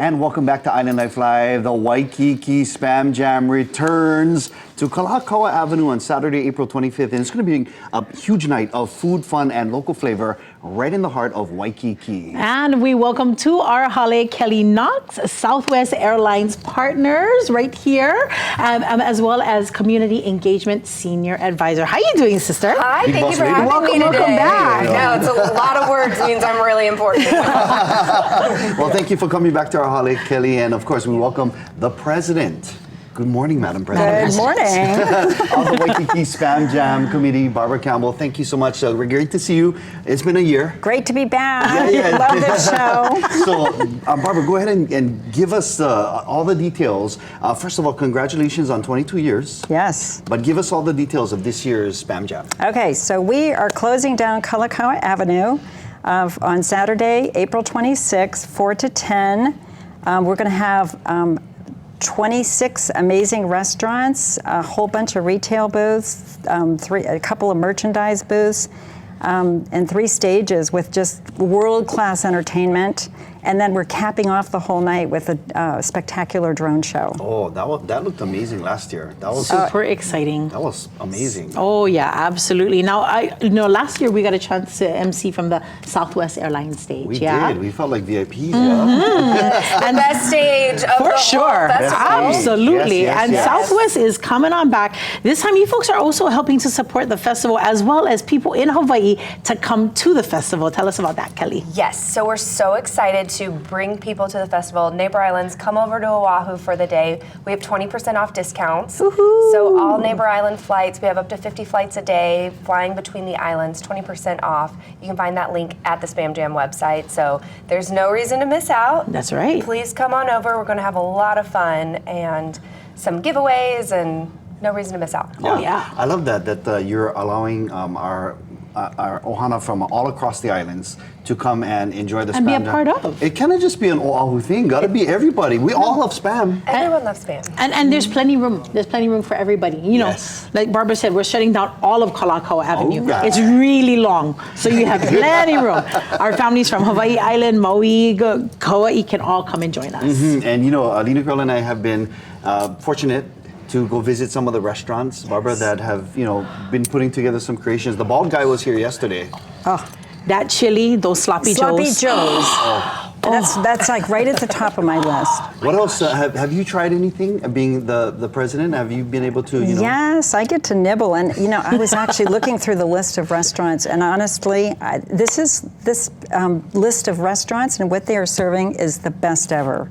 And welcome back to Island Life Live. The Waikiki Spam Jam returns to Kalakaua Avenue on Saturday, April 25th. And it's going to be a huge night of food, fun, and local flavor right in the heart of Waikiki. And we welcome to our hale Kelly Knox, Southwest Airlines partners right here, as well as Community Engagement Senior Advisor. How are you doing, sister? Hi, thank you for having me today. Welcome back. No, it's a lot of words, means I'm really important. Well, thank you for coming back to our hale, Kelly. And of course, we welcome the President. Good morning, Madam President. Good morning. Of the Waikiki Spam Jam Committee, Barbara Campbell, thank you so much. We're great to see you. It's been a year. Great to be back. Yeah. Love this show. So, Barbara, go ahead and give us all the details. First of all, congratulations on 22 years. Yes. But give us all the details of this year's Spam Jam. Okay, so we are closing down Kalakaua Avenue on Saturday, April 26th, 4 to 10. We're going to have 26 amazing restaurants, a whole bunch of retail booths, a couple of merchandise booths, and 3 stages with just world-class entertainment. And then we're capping off the whole night with a spectacular drone show. Oh, that looked amazing last year. That was Super exciting. That was amazing. Oh yeah, absolutely. Now, last year we got a chance to MC from the Southwest Airlines stage. We yeah? did. We felt like VIPs. And best stage of For the sure, whole festival. absolutely. Yes, and yes. Southwest is coming on back. This time, you folks are also helping to support the festival as well as people in Hawaii to come to the festival. Tell us about that, Kelly. Yes, so we're so excited to bring people to the festival. Neighbor Islands, come over to Oahu for the day. We have 20% off discounts. Woohoo. So all Neighbor Island flights, we have up to 50 flights a day flying between the islands, 20% off. You can find that link at the Spam Jam website. So there's no reason to miss out. That's right. Please come on over. We're going to have a lot of fun and some giveaways and no reason to miss out. Oh, yeah. I love that you're allowing our ohana from all across the islands to come and enjoy the And Spam be a Jam. part of. It cannot just be an Oahu thing. Gotta be everybody. We all love Spam. Everyone loves Spam. And there's plenty room. There's plenty room for everybody. You know, Yes. like Barbara said, we're shutting down all of Kalakaua Avenue. yeah. It's really long, so you have plenty room. Our families from Hawaii Island, Maui, Kauai can all come and join us. And Alina Girl and I have been fortunate to go visit some of the restaurants, Barbara, that have been putting together some creations. The bald guy was here yesterday. Oh, that chili, those sloppy Sloppy joes. Joes. That's like right at the top of my list. What else? Have you tried anything? Being the president, have you been able to? Yes, I get to nibble, and I was actually looking through the list of restaurants, and honestly, this list of restaurants and what they are serving is the best ever.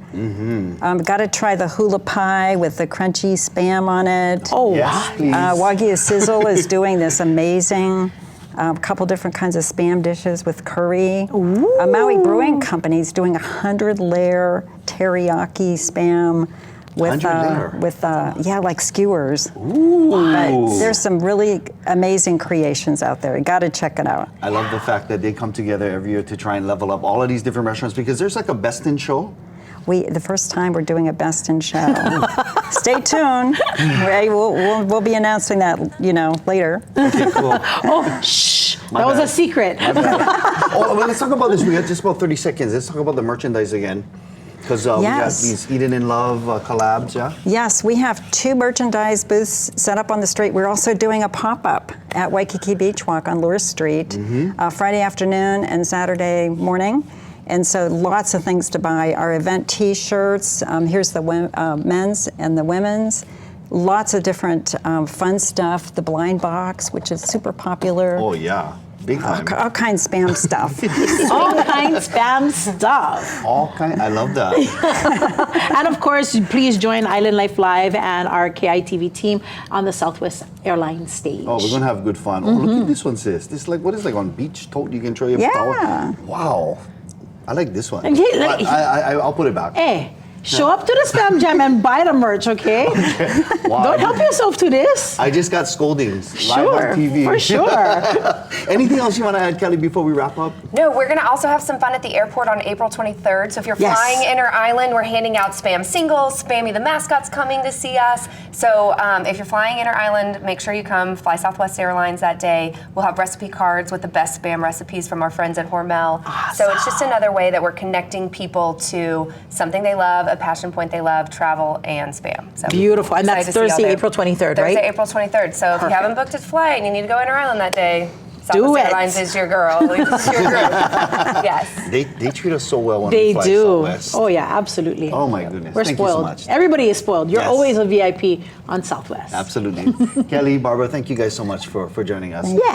Got to try the hula pie with the crunchy Spam on it. Oh, Yes, please. Wagyu Sizzle is doing this amazing. A couple different kinds of Spam dishes with curry. Maui Brewing Company is doing 100-layer teriyaki Spam with 100-layer? like skewers. Ooh. But there's some really amazing creations out there. You got to check it out. I love the fact that they come together every year to try and level up all of these different restaurants because there's like a best in show. The first time we're doing a best in show. Stay tuned. We'll be announcing that later. Okay, cool. Oh, shh. My That was bad. a secret. Well, let's talk about this. We got just about 30 seconds. Let's talk about the merchandise again. Because we got Yes. these Eden in Love collabs, yeah? Yes, we have 2 merchandise booths set up on the street. We're also doing a pop-up at Waikiki Beach Walk on Lure Street, Friday afternoon and Saturday morning. And so lots of things to buy. Our event T-shirts, here's the men's and the women's. Lots of different fun stuff. The blind box, which is super popular. Oh, yeah. Big time. All kinds of Spam stuff. All kinds Spam stuff. I love that. And of course, please join Island Life Live and our KITV team on the Southwest Airlines stage. Oh, we're going to have good fun. Oh, look at this one, sis. This is what is like on beach tote? You can throw your Yeah. towel. Wow. I like this one. Okay, like- I'll put it back. Hey, Show up to the Spam Jam and buy the merch, okay? Wow. Don't help yourself to this. I just got scoldings live Sure, on TV. for sure. Anything else you want to add, Kelly, before we wrap up? No, we're going to also have some fun at the airport on April 23rd. So if you're Yes. flying inter-island, we're handing out Spam singles. Spammy the mascot's coming to see us. So if you're flying inter-island, make sure you come. Fly Southwest Airlines that day. We'll have recipe cards with the best Spam recipes from our friends at Hormel. So it's just another way that we're connecting people to something they love, a passion point they love, travel and Spam. So Beautiful. And that's excited to see y'all Thursday, there. April 23rd, Thursday, right? April 23rd. So if you haven't booked a flight and you need to go inter-island that day, Do Southwest it. Airlines is your girl. It's your group. Yes. They treat us so well when They we fly do. Southwest. Oh, yeah, absolutely. Oh, my goodness. We're Thank you so spoiled. much. Everybody is spoiled. You're Yes. always a VIP on Southwest. Absolutely. Kelly, Barbara, thank you guys so much for joining us. Yeah.